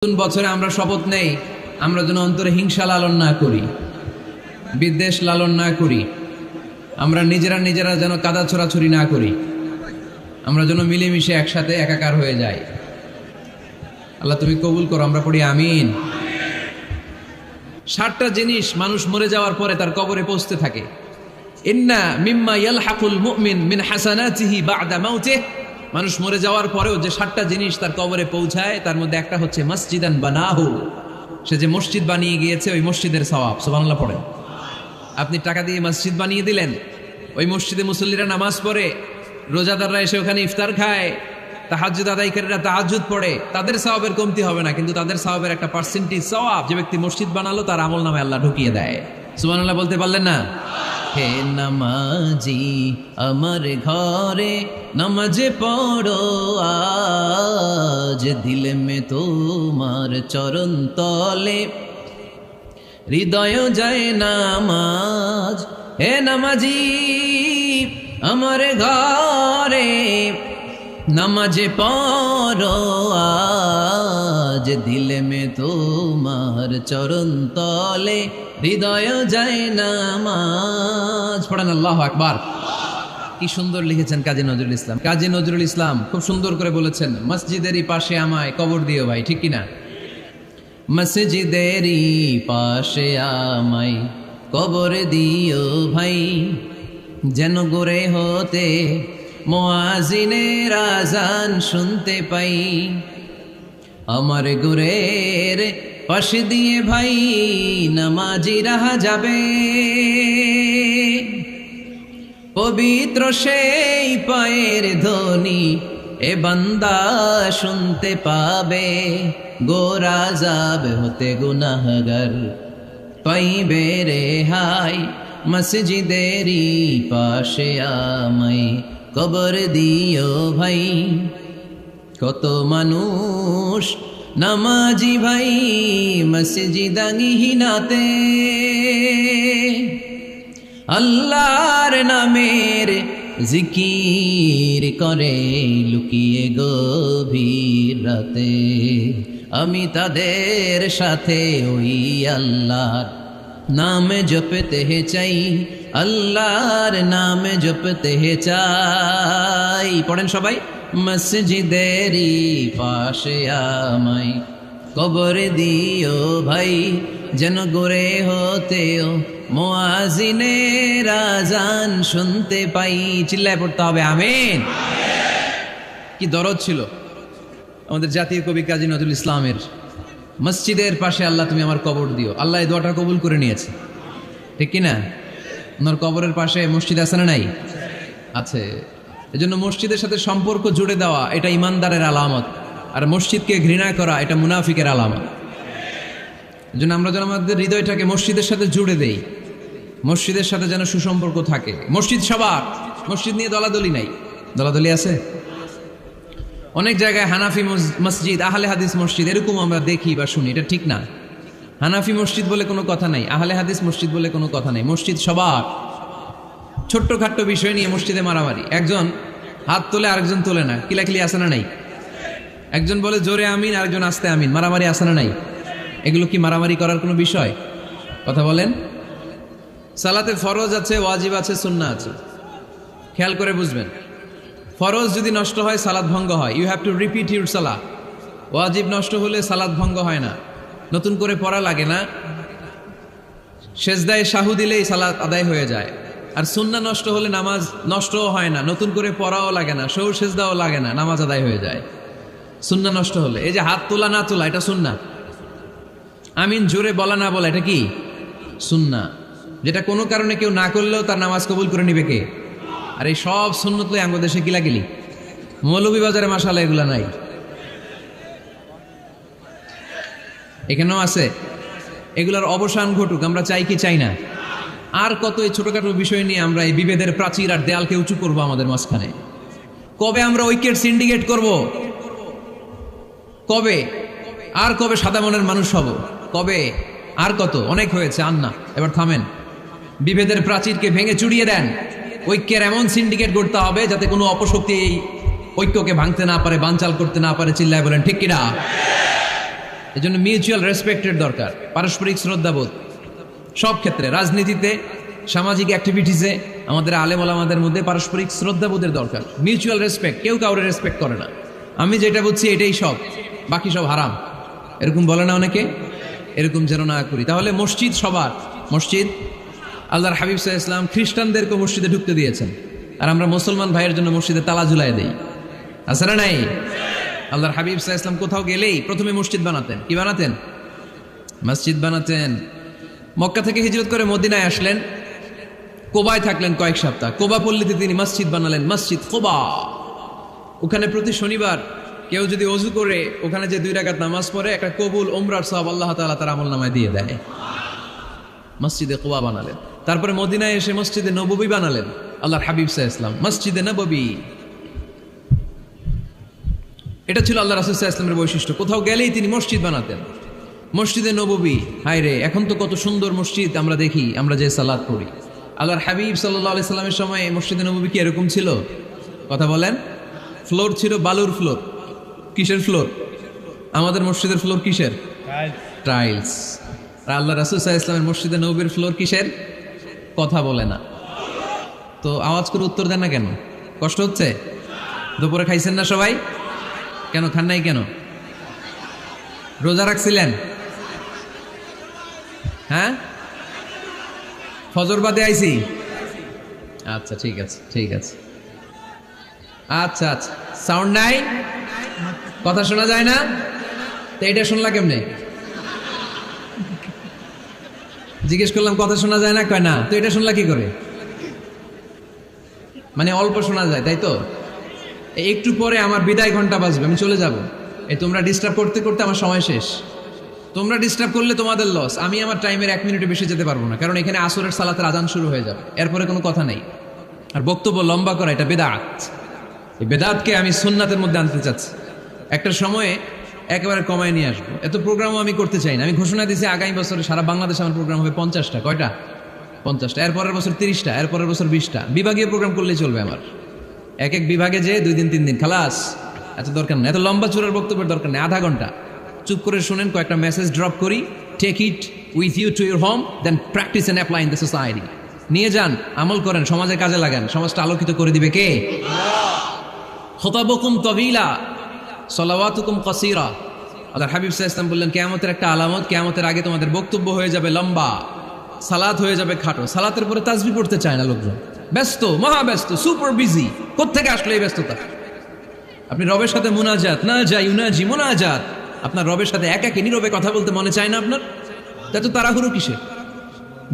নতুন বছরে আমরা শপথ নেই আমরা যেন অন্তরে হিংসা লালন না করি, বিদ্বেষ লালন না করি, আমরা নিজেরা যেন কাদা ছোড়াছুরি না করি, আমরা যেন মিলেমিশে একসাথে একাকার হয়ে যাই। আল্লাহ তুমি কবুল করো, আমরা পড়ি আমিন। 7টা জিনিস মানুষ মরে যাওয়ার পরে তার কবরে পৌঁছতে থাকে। ইন্না মিম্মা ইয়ালহাকুল মুমিন মিন হাসানাতিহি বা'দা মাউতিহি, মানুষ মরে যাওয়ার পরেও যে 7টা জিনিস তার কবরে পৌঁছায় তার মধ্যে একটা হচ্ছে মসজিদান বানাহু, সে যে মসজিদ বানিয়ে গিয়েছে ওই মসজিদের সওয়াব। সুবহানাল্লাহ পড়েন। আপনি টাকা দিয়ে মসজিদ বানিয়ে দিলেন, ওই মসজিদে মুসল্লিরা নামাজ পড়ে, রোজাদাররা এসে ওখানে ইফতার খায়, তাহাজ্জুদ আদায়কারীরা তাহাজ্জুদ পড়ে, তাদের সওয়াবের কমতি হবে না, কিন্তু তাদের সওয়াবের একটা পার্সেন্টেজ সওয়াব যে ব্যক্তি মসজিদ বানালো তার আমল নামে আল্লাহ ঢুকিয়ে দেয়। সুবহানাল্লাহ বলতে পারলেন না? হে নামাজি আমার ঘরে নামাজে পড়ো আজ, দিলে মে তোমার চরণ তলে হৃদয় যায় নামাজ। হে নামাজি আমার ঘরে নামাজে পড়ো আজ, দিলে মে তোমার চরণ তলে হৃদয় যায় নামাজ। পড়েন আল্লাহু আকবার। কি সুন্দর লিখেছেন কাজী নজরুল ইসলাম। কাজী নজরুল ইসলাম খুব সুন্দর করে বলেছেন, মসজিদেরই পাশে আমায় কবর দিও ভাই, ঠিক কিনা? মসজিদেরই পাশে আমায় কবর দিও ভাই, যেন গোরে হতে মুয়াজ্জিনের আযান শুনতে পাই। আমার গোরের পাশে দিয়ে ভাই নামাজিরা যাবে, পবিত্র সেই পায়ের ধ্বনি এ বান্দা শুনতে পাবে। গোরা যাবে হতে গুনাহগার পাইবে রেহাই, মসজিদেরই পাশে আমায় কবর দিও ভাই। কত মানুষ নামাজি ভাই মসজিদাঙ্গিহীনাতে, আল্লাহর নামের জিকির করে লুকিয়ে গভীর রাতে। আমি তাদের সাথে ওই আল্লাহর নাম জপতে চাই, আল্লাহর নাম জপতে চাই। পড়েন সবাই, মসজিদেরই পাশে আমায় কবর দিও ভাই, যেন গোরে হতেও মুয়াজ্জিনের আযান শুনতে পাই। চিল্লায় পড়তে হবে আমিন। কি দরদ ছিল আমাদের জাতীয় কবি কাজী নজরুল ইসলামের, মসজিদের পাশে আল্লাহ তুমি আমার কবর দিও। আল্লাহ এই দোয়াটা কবুল করে নিয়েছে, ঠিক কিনা? ওনার কবরের পাশে মসজিদ আছে না নাই? আছে। এজন্য মসজিদের সাথে সম্পর্ক জুড়ে দেওয়া এটা ইমানদারের আলামত, আর মসজিদকে ঘৃণা করা এটা মুনাফিকের আলামত। এজন্য আমরা যেন আমাদের হৃদয়টাকে মসজিদের সাথে জুড়ে দেই, মসজিদের সাথে যেন সুসম্পর্ক থাকে। মসজিদ সবার, মসজিদ নিয়ে দলাদলি নাই। দলাদলি আছে অনেক জায়গায়। হানাফি মসজিদ, আহলে হাদিস মসজিদ এরকম আমরা দেখি বা শুনি, এটা ঠিক না। হানাফি মসজিদ বলে কোনো কথা নাই, আহলে হাদিস মসজিদ বলে কোনো কথা নাই। মসজিদ সবার। ছোট্ট খাট্ট বিষয় নিয়ে মসজিদে মারামারি, একজন হাত তোলে আরেকজন তোলে না, কিলাকিলি আসে না নাই? একজন বলে জোরে আমিন আরেকজন আস্তে আমিন, মারামারি আসে না নাই? এগুলো কি মারামারি করার কোনো বিষয়? কথা বলেন। সালাতে ফরজ আছে, ওয়াজিব আছে, সুন্নাহ আছে। খেয়াল করে বুঝবেন, ফরজ যদি নষ্ট হয় সালাত ভঙ্গ হয়, you have to repeat your সালাহ। ওয়াজিব নষ্ট হলে সালাত ভঙ্গ হয় না, নতুন করে পড়া লাগে না, সেজদায় সাহু দিলেই সালাত আদায় হয়ে যায়। আর সুন্নাহ নষ্ট হলে নামাজ নষ্টও হয় না, নতুন করে পড়াও লাগে না, সৌ সেজদাও লাগে না, নামাজ আদায় হয়ে যায়। সুন্নাহ নষ্ট হলে, এই যে হাত তোলা না তোলা এটা সুন্নাহ, আমিন জোরে বলা না বলা এটা কি সুন্নাহ, যেটা কোনো কারণে কেউ না করলেও তার নামাজ কবুল করে নিবে কে? আর এই সব সুন্নত লই আমাদের দেশে গিলাগিলি। মৌলভীবাজারে মাশাআল্লাহ এগুলা নাই, এখানেও আছে। এগুলার অবসান ঘটুক, আমরা চাই কি চাই না? আর কত এই ছোটখাটো বিষয় নিয়ে আমরা এই বিভেদের প্রাচীর আর দেয়ালকে উঁচু করবো আমাদের মাঝখানে? কবে আমরা ঐক্যের সিন্ডিকেট করব? কবে? আর কবে সাদা মনের মানুষ হব? কবে? আর কত? অনেক হয়েছে, আর না, এবার থামেন। বিভেদের প্রাচীরকে ভেঙে চুড়িয়ে দেন। ঐক্যের এমন সিন্ডিকেট গড়তে হবে যাতে কোনো অপশক্তি এই ঐক্যকে ভাঙতে না পারে, বানচাল করতে না পারে। চিল্লায় বলেন ঠিক কিনা? এজন্য মিউচুয়াল রেসপেক্টের দরকার, পারস্পরিক শ্রদ্ধাবোধ সব ক্ষেত্রে, রাজনীতিতে, সামাজিক অ্যাক্টিভিটিসে আমাদের আলেম ওলামাদের মধ্যে পারস্পরিক শ্রদ্ধাবোধের দরকার, মিউচুয়াল রেসপেক্ট। কেউ কাউরে রেসপেক্ট করে না, আমি যেটা বুঝছি এটাই সব, বাকি সব হারাম, এরকম বলে না অনেকে। এরকম যেন না করি। তাহলে মসজিদ সবার, মসজিদ আল্লাহর হাবিব সাল্লাল্লাহু আলাইহি ওয়াসাল্লাম খ্রিস্টানদেরকে মসজিদে ঢুকতে দিয়েছেন, আর আমরা মুসলমান ভাইয়ের জন্য মসজিদে তালা ঝুলাই দেই, আছে না নাই? আল্লাহর হাবিব সাল্লাল্লাহু আলাইহি ওয়াসাল্লাম কোথাও গেলেই প্রথমে মসজিদ বানাতেন। কি বানাতেন? মসজিদ বানাতেন। মক্কা থেকে হিজরত করে মদিনায় আসলেন, কোবায় থাকলেন কয়েক সপ্তাহ। কোবা পল্লীতে তিনি মসজিদ বানালেন, মসজিদ কোবা। ওখানে প্রতি শনিবার কেউ যদি ওযু করে ওখানে যে 2 রাকাত নামাজ পড়ে, একটা কবুল উমরার সওয়াব আল্লাহ তাআলা তার আমলনামায় দিয়ে দেয়। মসজিদে কোবা বানালেন। তারপরে মদিনায় এসে মসজিদে নববী বানালেন আল্লাহর হাবিব সাল্লাল্লাহু আলাইহি ওয়াসাল্লাম, মসজিদে নববী। এটা ছিল আল্লাহ রাসূল সাল্লাল্লাহু আলাইহি ওয়াসাল্লামের বৈশিষ্ট্য। কোথাও গেলেই তিনি মসজিদ বানাতেন, মসজিদে নববী। হায় রে, এখন তো কত সুন্দর মসজিদ আমরা দেখি, আমরা যে সালাত পড়ি। আল্লাহর হাবিব সাল্লাল্লাহু আলাইহি সাল্লামের সময় মসজিদে নববী কি এরকম ছিল? কথা বলেন। ফ্লোর ছিল বালুর ফ্লোর। কিসের ফ্লোর? আমাদের মসজিদের ফ্লোর কিসের? টাইলস। আর আল্লাহ রাসূল সাল্লাল্লাহু আলাইহি ওয়াসাল্লামের মসজিদে নববীর ফ্লোর কিসের? কথা বলে না। তো আওয়াজ করে উত্তর দেন না কেন? কষ্ট হচ্ছে? দুপুরে খাইছেন না সবাই? কেন খান নাই কেন? রোজা রাখছিলেন? হ্যাঁ, ফজর বাদে আইছি। আচ্ছা ঠিক আছে, ঠিক আছে। আচ্ছা আচ্ছা, সাউন্ড নাই, কথা শোনা যায় না? তো এটা শুনলা কেমনে? জিজ্ঞেস করলাম কথা শোনা যায় না, কয় না। তো এটা শুনলা কি করে? মানে অল্প শোনা যায়, তাই তো? একটু পরে আমার বিদায় ঘন্টা বাজবে, আমি চলে যাব। এই তোমরা ডিস্টার্ব করতে করতে আমার সময় শেষ। তোমরা ডিস্টার্ব করলে তোমাদের লস। আমি আমার টাইমের 1 মিনিটে বেশি যেতে পারবো না, কারণ এখানে আসরের সালাতের আজান শুরু হয়ে যাবে, এরপরে কোনো কথা নেই। আর বক্তব্য লম্বা করা এটা বেদাত। এই বেদাতকে আমি সুন্নাতের মধ্যে আনতে চাচ্ছি। একটা সময়ে একেবারে কমায় নিয়ে আসবো। এত প্রোগ্রামও আমি করতে চাই না। আমি ঘোষণা দিয়েছি আগামী বছরে সারা বাংলাদেশে আমার প্রোগ্রাম হবে 50টা। কয়টা? 50টা। এরপরের বছর 30টা, এরপরের বছর 20টা। বিভাগীয় প্রোগ্রাম করলেই চলবে আমার। এক এক বিভাগে যে 2 দিন 3 দিন খালাস। এত দরকার নেই, এত লম্বা চূড়ার বক্তব্যের দরকার নেই। আধা ঘন্টা চুপ করে শুনেন, কয়েকটা মেসেজ ড্রপ করি, take it with you to your home, then practise and apply in the society. নিয়ে যান, আমল করেন, সমাজে কাজে লাগান। সমাজটা আলোকিত করে দিবে কে? খুতাবুকুম তাবিলা সালাওয়াতুকুম কাসীরা। আল্লাহর হাবিব সাল্লাল্লাহু আলাইহি ওয়াসাল্লাম বললেন, কিয়ামতের একটা আলামত, কিয়ামতের আগে তোমাদের বক্তব্য হয়ে যাবে লম্বা, সালাত হয়ে যাবে খাটো। সালাতের পরে তাসবিহ পড়তে চায় না লোকজন, ব্যস্ত, মহা ব্যস্ত, সুপার বিজি। কোত্থেকে আসলে এই ব্যস্ততা? আপনি রবের সাথে মুনাজাত, না যাই উনাজি মুনাজাত, আপনার রবের সাথে একাকী নীরবে কথা বলতে মনে চায় না আপনার? এত তাড়াহুড়ো কিসে?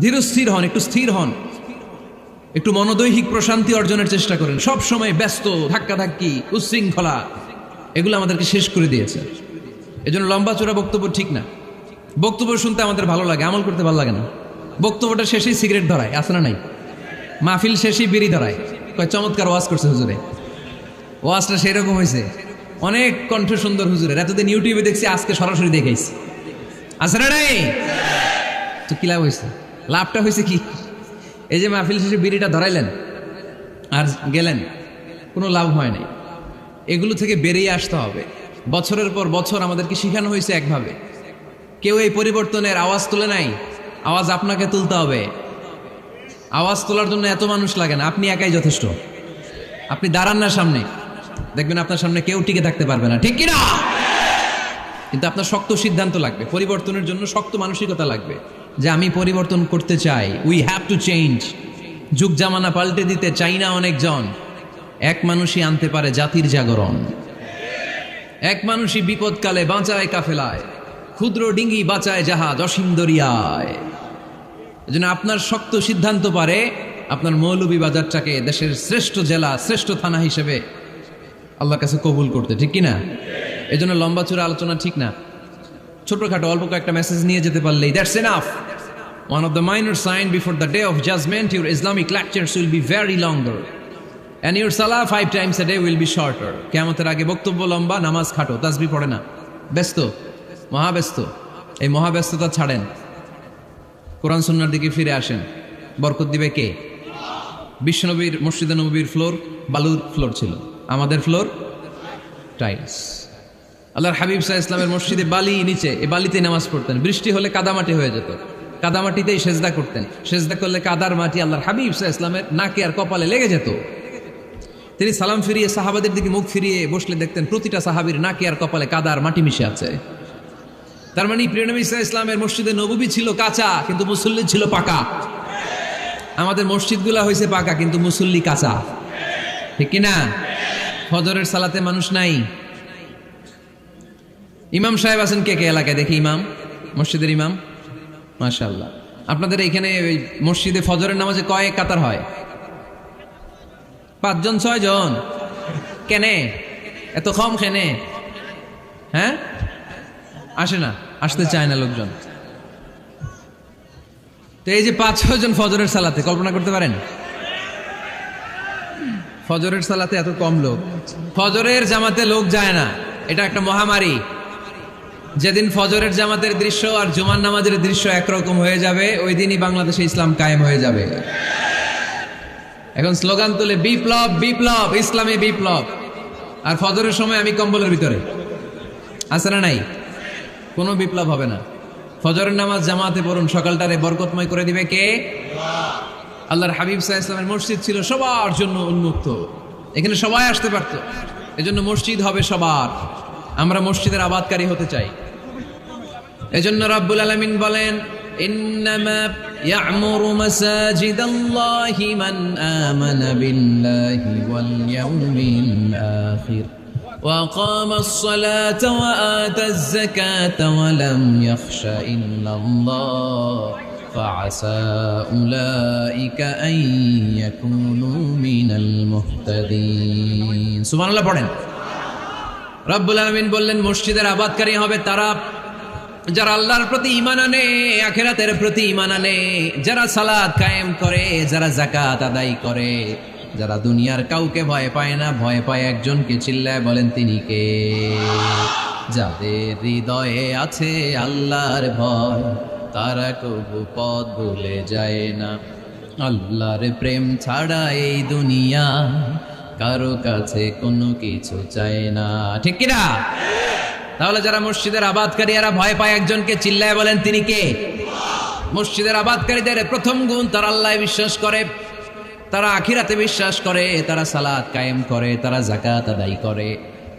ধীর স্থির হন, একটু স্থির হন, একটু মনোদৈহিক প্রশান্তি অর্জনের চেষ্টা করেন। সব সময় ব্যস্ত, ধাক্কাধাক্কি, উচ্ছৃঙ্খলা, এগুলো আমাদেরকে শেষ করে দিয়েছে। এজন্য লম্বা চূড়া বক্তব্য ঠিক না। বক্তব্য শুনতে আমাদের ভালো লাগে, আমল করতে ভালো লাগে না। বক্তব্যটা শেষেই সিগারেট ধরায়, আছে না নাই? মাহফিল শেষেই বিড়ি ধরায়, কয় চমৎকার ওয়াজ করছে হুজুরে। ওয়াজটা সেরকম হয়েছে, অনেক কণ্ঠ সুন্দর হুজুরের। এতদিন ইউটিউবে দেখছি, আজকে সরাসরি দেখাইছি, আছে না নাই? তো কি লাভ হয়েছে? লাভটা হয়েছে কি? এই যে মাহফিল শেষে বিড়িটা ধরাইলেন আর গেলেন, কোনো লাভ হয় নাই। এগুলো থেকে বেরিয়ে আসতে হবে। বছরের পর বছর আমাদেরকে শিখানো হয়েছে একভাবে। কেউ এই পরিবর্তনের আওয়াজ তুলে নাই। আওয়াজ আপনাকে তুলতে হবে। আওয়াজ তোলার জন্য এত মানুষ লাগে না, আপনি একাই যথেষ্ট। আপনি দাঁড়ান না সামনে, দেখবেন আপনার সামনে কেউ টিকে থাকতে পারবে না, ঠিক কিনা? কিন্তু আপনার শক্ত সিদ্ধান্ত লাগবে, পরিবর্তনের জন্য শক্ত মানসিকতা লাগবে, যে আমি পরিবর্তন করতে চাই। We have to change. যুগ জামানা পাল্টে দিতে চাই না অনেকজন। এক মানুষই আনতে পারে জাতির জাগরণ। এক মানুষই বিপদকালে বাঁচায় কাফেলায়, ক্ষুদ্র ডিঙ্গি বাঁচায় জাহাজ অসীম দরিয়ায়। এজন্য আপনার শক্ত সিদ্ধান্ত পারে আপনার মৌলভীবাজারটাকে দেশের শ্রেষ্ঠ জেলা, শ্রেষ্ঠ থানা হিসেবে আল্লাহর কাছে কবুল করতে, ঠিক কিনা? এজন্য লম্বা চূড়া আলোচনা ঠিক না। ছোটখাটো অল্প কয়েকটা মেসেজ নিয়ে যেতে পারলেই that's enough. One of the minor signs before the day of judgment, your Islamic lectures will be very longer and your salah 5 times a day will be shorter. কিয়ামতের আগে বক্তব্য লম্বা, নামাজ খাটো, তাসবিহ পড়ে না, ব্যস্ত, মহাব্যস্ত। এই মহাব্যস্ততা ছাড়েন, কোরআন সুন্নাহর দিকে ফিরে আসেন। বরকত দিবে কে? বিশ্বনবীর মসজিদে নববীর ফ্লোর বালুর ফ্লোর ছিল, আমাদের ফ্লোর টাইলস। আল্লাহর হাবিব সাল্লাল্লাহু আলাইহি ওয়াসাল্লামের মসজিদে বালি নিচে, এই বালিতেই নামাজ পড়তেন। বৃষ্টি হলে কাদামাটি হয়ে যেত, কাদামাটিতেই সেজদা করতেন। সেজদা করলে কাদার মাটি আল্লাহর হাবিব সাল্লাল্লাহু আলাইহি ওয়াসাল্লামের নাকে আর কপালে লেগে যেত। তিনি সালাম ফিরিয়ে সাহাবাদের দিকে মুখ ফিরিয়ে বসলে দেখতেন প্রতিটা সাহাবীর নাকে আর কপালে কাদার মাটি মিশে আছে। তার মানে প্রিয় নবী সাল্লাল্লাহু আলাইহি ওয়াসাল্লামের মসজিদে নববী ছিল কাঁচা, কিন্তু মুসল্লি ছিল পাকা। আমাদের মসজিদগুলা হয়েছে পাকা, কিন্তু মুসল্লি কাঁচা, ঠিক কিনা? ফজরের সালাতে মানুষ নাই। ইমাম সাহেব আছেন কে কে এলাকায়? দেখি ইমাম, মসজিদের ইমাম। মাশাআল্লাহ। আপনাদের এখানে ওই মসজিদে ফজরের নামাজে কয় কাতার হয়? 5 জন 6 জন? কেনে এত কম? কেনে? হ্যাঁ, আসে না, আসতে চায় না লোকজন। তো এই যে 5-6 জন ফজরের সালাতে, কল্পনা করতে পারেন ফজরের সালাতে এত কম লোক? ফজরের জামাতে লোক যায় না, এটা একটা মহামারী। যেদিন ফজরের জামাতের দৃশ্য আর জুমার নামাজের দৃশ্য একরকম হয়ে যাবে, ওই দিনই বাংলাদেশে ইসলাম কায়েম হয়ে যাবে। এখন স্লোগান তুলে বিপ্লব বিপ্লব, ইসলামী বিপ্লব। আর ফজরের সময় আমি কম্বলের ভিতরে, আছে না নাই? কোনো বিপ্লব হবে না। ফজরের নামাজ জামাতে পড়ুন, সকালটারে বরকতময় করে দিবে কে? আল্লাহর হাবিব সাল্লাল্লাহু আলাইহি ওয়াসাল্লামের মসজিদ ছিল সবার জন্য উন্মুক্ত, এখানে সবাই আসতে পারত। এজন্য মসজিদ হবে সবার। আমরা মসজিদের আবাদকারী হতে চাই। এজন্য রাব্বুল আলামিন বলেন, ইন্নামা ইয়া'মুরু মাসাজিদাল্লাহি মান আমানা বিল্লাহি ওয়াল ইয়াউমিল আখির ওয়া আকামাস সালাতা ওয়া আতাজ যাকাতা ওয়া লাম ইয়াখশা ইল্লাল্লাহ ফাআসা উলাইকা আন ইয়াকুনু মিনাল মুহতাদিন। সুবহানাল্লাহ পড়েন। রাব্বুল আলামিন বললেন, মসজিদের আবাদকারী হবে তারা যারা আল্লাহর প্রতি ঈমান আনে, আখিরাতের প্রতি ঈমান আনে, যারা সালাত কায়েম করে, যারা যাকাত আদায় করে, যারা দুনিয়ার কাউকে ভয় পায় না, ভয় পায় একজনকে। চিল্লায় বলেন তিনি কে? যাদের হৃদয়ে আছে আল্লাহর ভয়, তারা কবু পথ ভুলে যায় না। আল্লাহর প্রেম ছাড়া এই দুনিয়া কারো কাছে কোনো কিছু চায় না, ঠিক কিনা? তাহলে যারা মসজিদের আবাদকারী, এরা ভয় পায় একজনকে। চিল্লায় বলেন তিনি কে? মসজিদের আবাদকারীদের প্রথম গুণ, তারা আল্লাহয় বিশ্বাস করে, তারা আখিরাতে বিশ্বাস করে, তারা সালাত কায়েম করে, তারা যাকাত আদায় করে,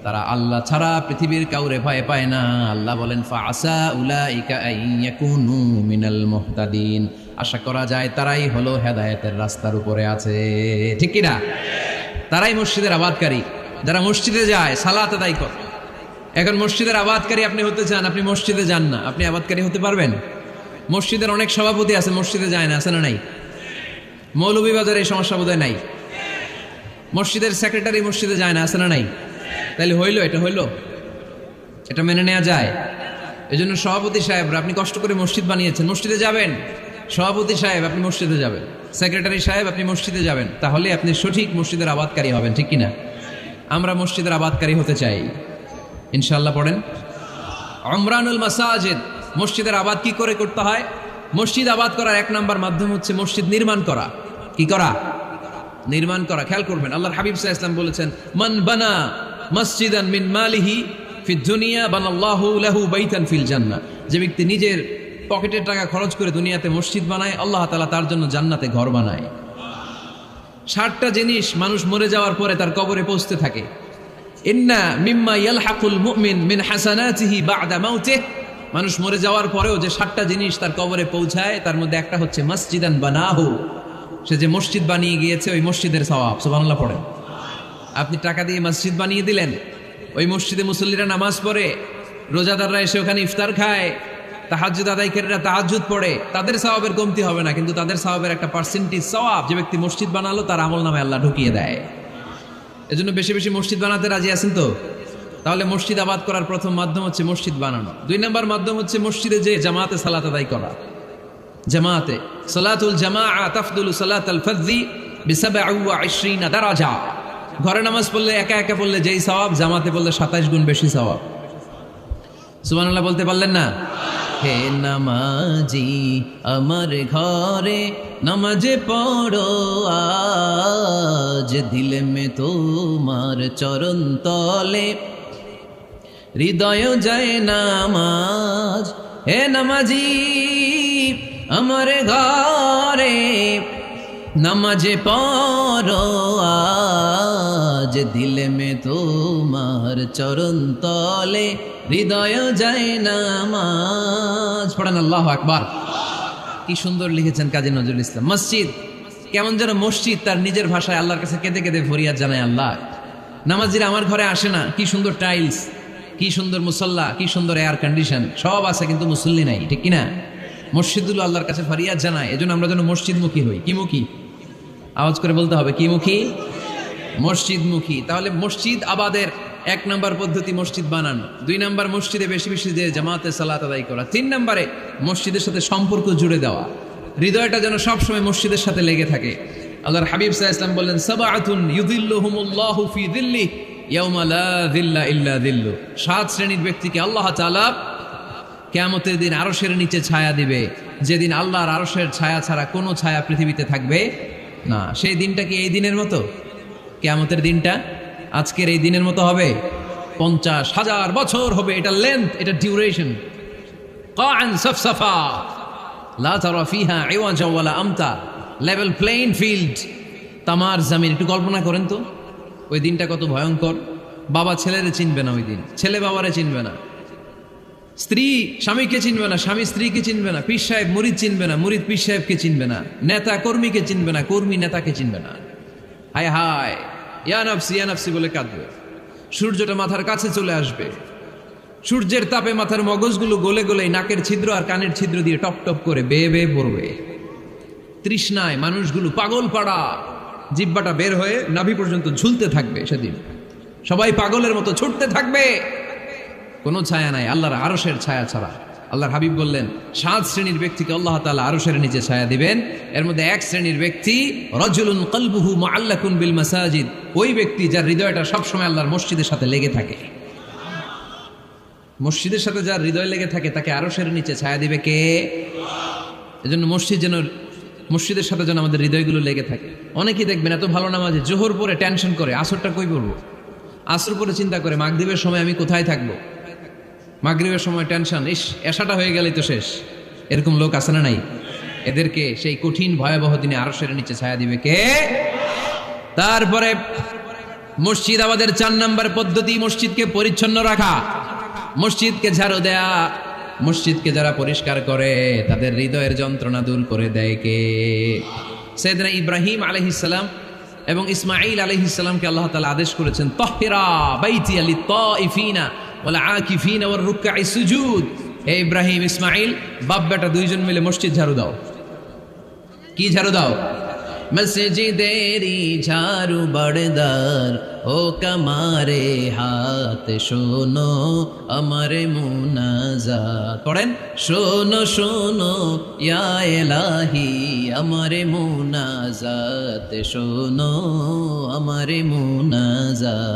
তারা আল্লাহ ছাড়া পৃথিবীর কাউরে ভয় পায় না। আল্লাহ বলেন, ফাআসা উলাইকা আন ইয়াকুনু মিনাল মুহতাদিন। আশা করা যায় তারাই হলো হেদায়েতের রাস্তার উপরে আছে, ঠিক কিনা? তারাই মসজিদের আবাদকারী, যারা মসজিদে যায়, সালাত আদায় করে। এখন মসজিদের আবাদকারী আপনি হতে চান, আপনি মসজিদে যান না, আপনি আবাদকারী হতে পারবেন? মসজিদের অনেক সভাপতি আছে, মসজিদে যায় না, আছে না নাই? মৌলভীবাজারে এই সমস্যা বোধহয় নাই। মসজিদের সেক্রেটারি মসজিদে যায় না, আছে না নাই? তাহলে হইলো, এটা হইলো, এটা মেনে নেওয়া যায়? এই জন্য সভাপতি সাহেবরা, আপনি কষ্ট করে মসজিদ বানিয়েছেন, মসজিদে যাবেন। সভাপতি সাহেব, আপনি মসজিদে যাবেন। সেক্রেটারি সাহেব, আপনি মসজিদে যাবেন। তাহলে আপনি সঠিক মসজিদের আবাদকারী হবেন, ঠিক কিনা? আমরা মসজিদের আবাদকারী হতে চাই ইনশাআল্লাহ। পড়েন উমরানুল মাসাজিদ। মসজিদের আবাদ কি করে করতে হয়? মসজিদ আবাদ করার 1 নম্বর মাধ্যম হচ্ছে মসজিদ নির্মাণ করা। কি করা? নির্মাণ করা। খেয়াল করবেন, আল্লাহর হাবিব সাল্লাল্লাহু আলাইহি ওয়াসাল্লাম বলেছেন, মান বানা মসজিদান মিন মালিহি ফিদ দুনিয়া বানাল্লাহু লাহু বাইতান ফিল জান্নাহ। যে ব্যক্তি নিজের পকেটের টাকা খরচ করে দুনিয়াতে মসজিদ বানায়, আল্লাহ তাআলা তার জন্য জান্নাতে ঘর বানায়। 60টা জিনিস মানুষ মরে যাওয়ার পরে তার কবরে পৌঁছতে থাকে। ইন্না মিম্মা ইয়ালহাকুল মুমিন মিন হাসানাতিহি বা'দা মাউতিহি। মানুষ মরে যাওয়ার পরেও যে 60টা জিনিস তার কবরে পৌঁছায়, তার মধ্যে একটা হচ্ছে মসজিদান বানাহু। সে যে মসজিদ বানিয়ে গিয়েছে, ওই মসজিদের সওয়াব। সুবহানাল্লাহ পড়েন। আপনি টাকা দিয়ে মসজিদ বানিয়ে দিলেন, ওই মসজিদে মুসল্লিরা নামাজ পড়ে, রোজাদাররা এসে ওখানে ইফতার খায়, তাহাজ্জুদ আদায়কারীরা তাহাজ্জুদ পড়ে, তাদের সওয়াবের কমতি হবে না, কিন্তু তাদের সওয়াবের একটা পার্সেন্টেজ সওয়াব যে ব্যক্তি মসজিদ বানালো তার আমলনামায় আল্লাহ ঢুকিয়ে দেয়। এজন্য বেশি বেশি মসজিদ বানাতে রাজি আছেন তো? তাহলে মসজিদ আবাদ করার প্রথম মাধ্যম হচ্ছে মসজিদ বানানো। 2 নম্বর মাধ্যম হচ্ছে মসজিদে যে জামাতে সালাত আদায় করা। জামাতে সালাতুল জামাআ তাফদুলু সালাতাল ফাযযি বি27 দারাজা। ঘরে নামাজ পড়লে, একা একা পড়লে যেই সওয়াব, জামাতে পড়লে 27 গুণ বেশি সওয়াব। সুবহানাল্লাহ বলতে পারলেন না? হে নামাজি আমার ঘরে নামাজে পড়ো আজ, দিলে মে তোমার চরণ তলে হৃদয় যায় নামাজ, হে নামাজি আমার ঘরে নামাজে পড়ো আজ, দিলে মে তোমার চরণ তলে হৃদয় যায় নামাজ। পড়েন আল্লাহু আকবার। কি সুন্দর লিখেছেন কাজী নজরুল ইসলাম। মসজিদ কেমন যেন মসজিদ তার নিজের ভাষায় আল্লাহর কাছে কেঁদে কেঁদে ফরিয়াদ জানায়, আল্লাহ নামাজিরা আমার ঘরে আসে না, কি সুন্দর টাইলস, কি সুন্দর মুসল্লা, কি সুন্দর এয়ার কন্ডিশন, সব আছে কিন্তু মুসল্লি নাই, ঠিক কিনা? মসজিদগুলো আল্লাহর কাছে ফরিয়াদ জানায়। এজন্য আমরা যেন মসজিদমুখী হই। কি মুখী? আওয়াজ করে বলতে হবে, কি মুখী? মসজিদমুখী। তাহলে মসজিদ আবাদের 1 নম্বর পদ্ধতি মসজিদ বানানো, 2 নম্বর মসজিদে বেশি বেশি যে জামাতে সালাত আদায় করা, 3 নম্বরে মসজিদের সাথে সম্পর্ক জুড়ে দেওয়া, হৃদয়টা যেন সবসময় মসজিদের সাথে লেগে থাকে। আল্লাহর হাবিব সাল্লাল্লাহু আলাইহি ওয়াসাল্লাম বললেন, সাবআতুন ইউযিল্লুহুমুল্লাহু ফি যিল্লি ইয়াওমা লা যিল্লা ইল্লা যিল্লু। 7 শ্রেণীর ব্যক্তিকে আল্লাহ তাআলা কিয়ামতের দিন আরশের নিচে ছায়া দিবে, যেদিন আল্লাহর আরশের ছায়া ছাড়া কোনো ছায়া পৃথিবীতে থাকবে না। সেই দিনটা কি এই দিনের মতো? কিয়ামতের দিনটা আজকের এই দিনের মতো হবে? 50,000 বছর হবে। এটা লেন্থ, এটা ডিউরেশন। কাআন সাফসাফা লা তারা ফিহা ইওয়াজা ওয়ালা আমতা, লেভেল প্লেইং ফিল্ড, তামার জমিন। একটু কল্পনা করেন তো ওই দিনটা কত ভয়ঙ্কর। বাবা ছেলেরে চিনবে না ওই দিন, ছেলে বাবারে চিনবে না, স্ত্রী স্বামীকে চিনবে না, স্বামী স্ত্রীকে চিনবে না, পীর সাহেব মুরিদ চিনবে না, মুরিদ পীর সাহেবকে চিনবে না, নেতা কর্মীকে চিনবে না, কর্মী নেতাকে চিনবে না। হায় হায়, ইয়া নাফসি বলে কাঁদবে। সূর্যটা মাথার কাছে চলে আসবে, সূর্যের তাপে মাথার মগজগুলো গলে গলে নাকের ছিদ্র আর কানের ছিদ্র দিয়ে টপ টপ করে বেয়ে বেয়ে পড়বে। তৃষ্ণায় মানুষগুলো পাগল পাড়া, জিহ্বাটা বের হয়ে নাভি পর্যন্ত ঝুলতে থাকবে। সেদিন সবাই পাগলের মতো ছুটতে থাকবে, কোনো ছায়া নাই আল্লাহর আরশের ছায়া ছাড়া। আল্লাহর হাবিব বললেন, 7 শ্রেণীর ব্যক্তিকে আল্লাহ তাআলা আরশের নিচে ছায়া দিবেন। এর মধ্যে 1 শ্রেণীর ব্যক্তি রাজুলুন কলবুহু মুআল্লাকুন বিল মাসাজিদ, ওই ব্যক্তি যার হৃদয়টা সবসময় আল্লাহর মসজিদের সাথে লেগে থাকে। মসজিদের সাথে যার হৃদয় লেগে থাকে তাকে আরশের নিচে ছায়া দিবে কে? এজন্য মসজিদের সাথে যেন আমাদের হৃদয়গুলো লেগে থাকে। অনেকেই দেখবেন এত ভালো নামাজে, জোহর পরে টেনশন করে আসরটা কই পড়বো, আসর পরে চিন্তা করে মাগরিবের সময় আমি কোথায় থাকবো, মাগরিবের সময় টেনশন, ইস এশাটা হয়ে গেলেই তো শেষ। এরকম লোক আছে না নাই? এদেরকে সেই কঠিন ভয়াবহ দিনে আরশের নিচে ছায়া দিবে কে? তারপরে মসজিদ আমাদের 4 নম্বর পদ্ধতি, মসজিদকে পরিচ্ছন্ন রাখা, মসজিদকে ঝাড়ু দেয়া। মসজিদকে যারা পরিষ্কার করে তাদের হৃদয়ের যন্ত্রণা দূর করে দেয় কে? সাইয়েদনা ইব্রাহিম আলাইহিস সালাম এবং ইসমাঈল আলাইহিস সালামকে আল্লাহ তাআলা আদেশ করেছেন, তাহহিরা বাইতিয়া লিত-তাইফিনা ওয়াল আকিফিনা ওয়ার রুকআই সুজুদ। হে ইব্রাহিম ইসমাঈল, বাপ বেটা দুইজন মিলে মসজিদ ঝাড়ু দাও। কি ঝাড়ু দাও? মসজিদেরি ঝাড়ু বড়দার ও কামারে হাত, শোনো আমারে মুনাজাত। পড়েন, শোনো শোনো ইয়া ইলাহি আমারে মুনাজাত, শোনো আমারে মুনাজাত।